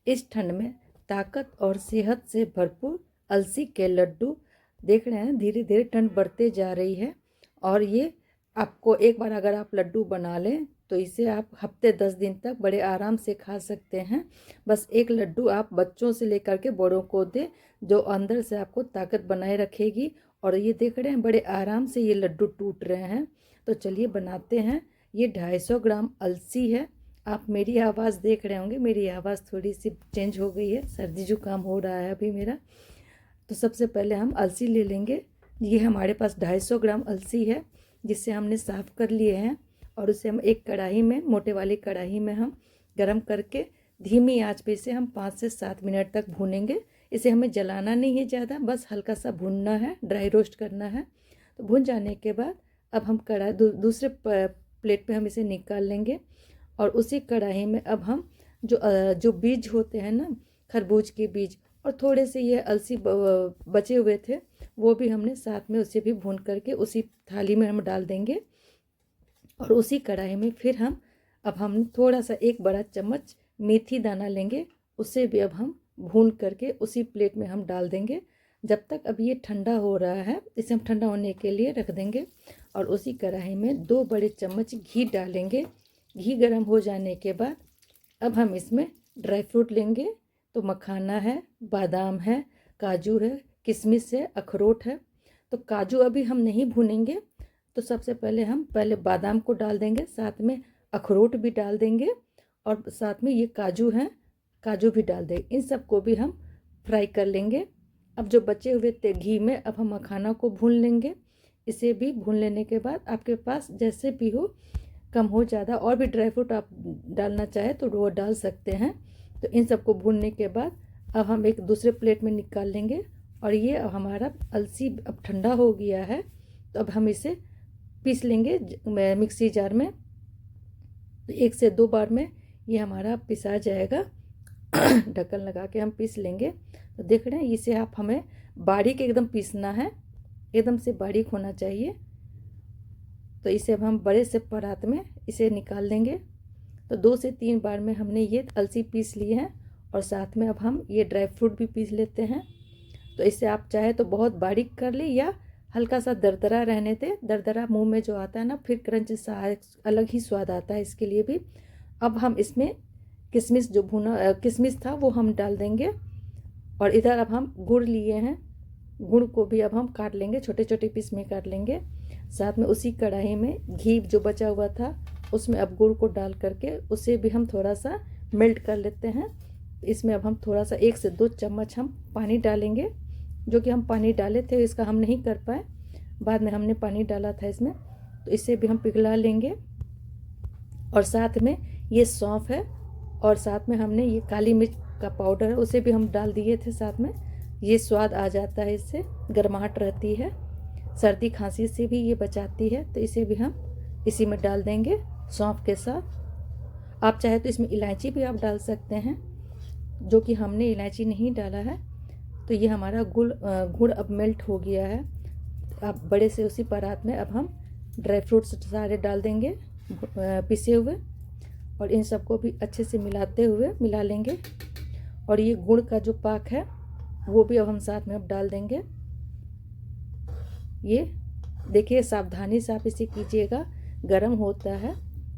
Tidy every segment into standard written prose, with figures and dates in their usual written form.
इस ठंड में ताकत और सेहत से भरपूर अलसी के लड्डू। देख रहे हैं धीरे धीरे ठंड बढ़ते जा रही है और ये आपको एक बार अगर आप लड्डू बना लें तो इसे आप हफ्ते 10 दिन तक बड़े आराम से खा सकते हैं। बस एक लड्डू आप बच्चों से लेकर के बड़ों को दें, जो अंदर से आपको ताकत बनाए रखेगी। और ये देख रहे हैं बड़े आराम से ये लड्डू टूट रहे हैं। तो चलिए बनाते हैं। ये 250 ग्राम अलसी है। आप मेरी आवाज़ देख रहे होंगे, मेरी आवाज़ थोड़ी सी चेंज हो गई है, सर्दी जुकाम हो रहा है अभी मेरा। तो सबसे पहले हम अलसी ले लेंगे। ये हमारे पास 250 ग्राम अलसी है, जिससे हमने साफ़ कर लिए हैं। और उसे हम एक कढ़ाई में, मोटे वाली कढ़ाई में हम गरम करके धीमी आंच पे इसे हम 5 से 7 मिनट तक भूनेंगे। इसे हमें जलाना नहीं है ज़्यादा, बस हल्का सा भूनना है, ड्राई रोस्ट करना है। तो भून जाने के बाद अब हम दूसरे प्लेट पे हम इसे निकाल लेंगे। और उसी कढ़ाई में अब हम जो बीज होते हैं ना, खरबूज के बीज, और थोड़े से ये अलसी बचे हुए थे, वो भी हमने साथ में उसे भी भून करके उसी थाली में हम डाल देंगे। और उसी कढ़ाई में फिर हम थोड़ा सा 1 बड़ा चम्मच मेथी दाना लेंगे, उसे भी अब हम भून करके उसी प्लेट में हम डाल देंगे। जब तक अब ये ठंडा हो रहा है, इसे हम ठंडा होने के लिए रख देंगे। और उसी कढ़ाई में 2 बड़े चम्मच घी डालेंगे। घी गर्म हो जाने के बाद अब हम इसमें ड्राई फ्रूट लेंगे। तो मखाना है, बादाम है, काजू है, किशमिश है, अखरोट है। तो काजू अभी हम नहीं भूनेंगे, तो सबसे पहले बादाम को डाल देंगे, साथ में अखरोट भी डाल देंगे, और साथ में ये काजू हैं, काजू भी डाल देंगे। इन सबको भी हम फ्राई कर लेंगे। अब जो बचे हुए घी में अब हम मखाना को भून लेंगे। इसे भी भून लेने के बाद आपके पास जैसे भी हो, कम हो ज़्यादा, और भी ड्राई फ्रूट आप डालना चाहे तो वो डाल सकते हैं। तो इन सबको भूनने के बाद अब हम एक दूसरे प्लेट में निकाल लेंगे। और ये हमारा अलसी अब ठंडा हो गया है, तो अब हम इसे पीस लेंगे मिक्सी जार में। तो 1 से 2 बार में ये हमारा पिसा जाएगा। ढक्कन लगा के हम पीस लेंगे। तो देख रहे हैं इसे हमें बारीक एकदम पीसना है, एकदम से बारीक होना चाहिए। तो इसे अब हम बड़े से परात में इसे निकाल देंगे। तो 2 से 3 बार में हमने ये अलसी पीस लिए हैं, और साथ में अब हम ये ड्राई फ्रूट भी पीस लेते हैं। तो इसे आप चाहे तो बहुत बारीक कर ले या हल्का सा दरदरा रहने दें। दरदरा मुंह में जो आता है ना, फिर क्रंच सा अलग ही स्वाद आता है, इसके लिए भी। अब हम इसमें किशमिश, जो भुना किशमिश था, वो हम डाल देंगे। और इधर अब हम गुड़ लिए हैं, गुड़ को भी अब हम काट लेंगे, छोटे छोटे पीस में काट लेंगे। साथ में उसी कढ़ाई में घी जो बचा हुआ था, उसमें अब गुड़ को डाल करके उसे भी हम थोड़ा सा मेल्ट कर लेते हैं। इसमें अब हम थोड़ा सा 1 से 2 चम्मच हम पानी डालेंगे। जो कि हम पानी डाले थे, इसका हम नहीं कर पाए, बाद में हमने पानी डाला था इसमें। तो इसे भी हम पिघला लेंगे। और साथ में ये सौंफ है, और साथ में हमने ये काली मिर्च का पाउडर है, उसे भी हम डाल दिए थे साथ में। ये स्वाद आ जाता है, इससे गर्माहट रहती है, सर्दी खांसी से भी ये बचाती है। तो इसे भी हम इसी में डाल देंगे सौंफ के साथ। आप चाहे तो इसमें इलायची भी आप डाल सकते हैं, जो कि हमने इलायची नहीं डाला है। तो ये हमारा गुड़ अब मेल्ट हो गया है। अब बड़े से उसी परात में अब हम ड्राई फ्रूट्स सारे डाल देंगे पिसे हुए, और इन सबको भी अच्छे से मिलाते हुए मिला लेंगे। और ये गुड़ का जो पाक है, वो भी अब हम साथ में अब डाल देंगे। ये देखिए, सावधानी से आप इसे कीजिएगा, गर्म होता है,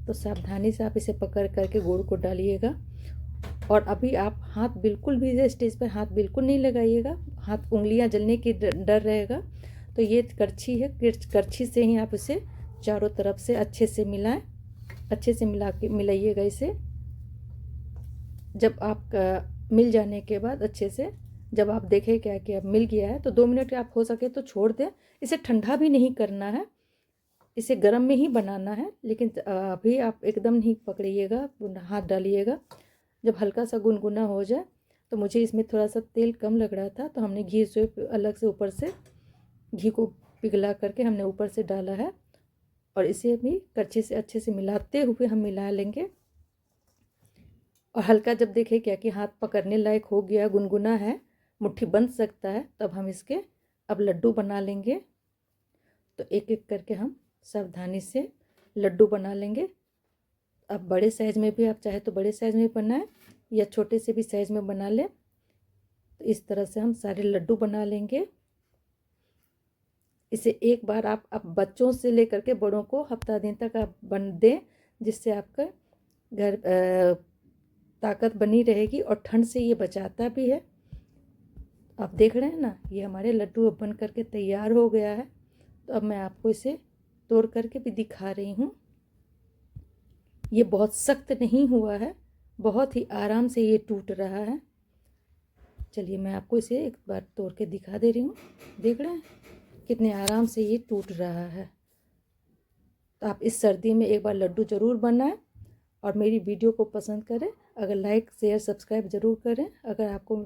तो सावधानी से आप इसे पकड़ करके गुड़ को डालिएगा। और अभी आप हाथ बिल्कुल भी, स्टेज पर हाथ बिल्कुल नहीं लगाइएगा, हाथ उंगलियां जलने की डर रहेगा। तो ये करछी है, करछी से ही आप इसे चारों तरफ से अच्छे से मिलाएं, अच्छे से मिलाइएगा इसे। जब आप मिल जाने के बाद अच्छे से, जब आप देखें क्या कि अब मिल गया है, तो 2 मिनट आप हो सके तो छोड़ दें। इसे ठंडा भी नहीं करना है, इसे गर्म में ही बनाना है। लेकिन अभी आप एकदम नहीं पकड़िएगा, हाथ डालिएगा। जब हल्का सा गुनगुना हो जाए, तो मुझे इसमें थोड़ा सा तेल कम लग रहा था, तो हमने घी से अलग से ऊपर से घी को पिघला करके हमने ऊपर से डाला है। और इसे भी करछी से अच्छे से मिलाते हुए हम मिला लेंगे। और हल्का जब देखें क्या कि हाथ पकड़ने लायक हो गया, गुनगुना है, मुट्ठी बन सकता है, तब हम इसके अब लड्डू बना लेंगे। तो एक एक करके हम सावधानी से लड्डू बना लेंगे। अब बड़े साइज़ में भी आप चाहे तो बड़े साइज़ में बनाएं, या छोटे से भी साइज़ में बना लें। तो इस तरह से हम सारे लड्डू बना लेंगे। इसे एक बार आप बच्चों से लेकर के बड़ों को हफ्ता दिन तक आप बन दें, जिससे आपका घर ताकत बनी रहेगी और ठंड से ये बचाता भी है। आप देख रहे हैं ना, ये हमारे लड्डू अब बन करके तैयार हो गया है। तो अब मैं आपको इसे तोड़ करके भी दिखा रही हूँ। ये बहुत सख्त नहीं हुआ है, बहुत ही आराम से ये टूट रहा है। चलिए मैं आपको इसे एक बार तोड़ के दिखा दे रही हूँ। देख रहे हैं कितने आराम से ये टूट रहा है। तो आप इस सर्दी में एक बार लड्डू ज़रूर बनाएं और मेरी वीडियो को पसंद करें। अगर लाइक शेयर सब्सक्राइब ज़रूर करें। अगर आपको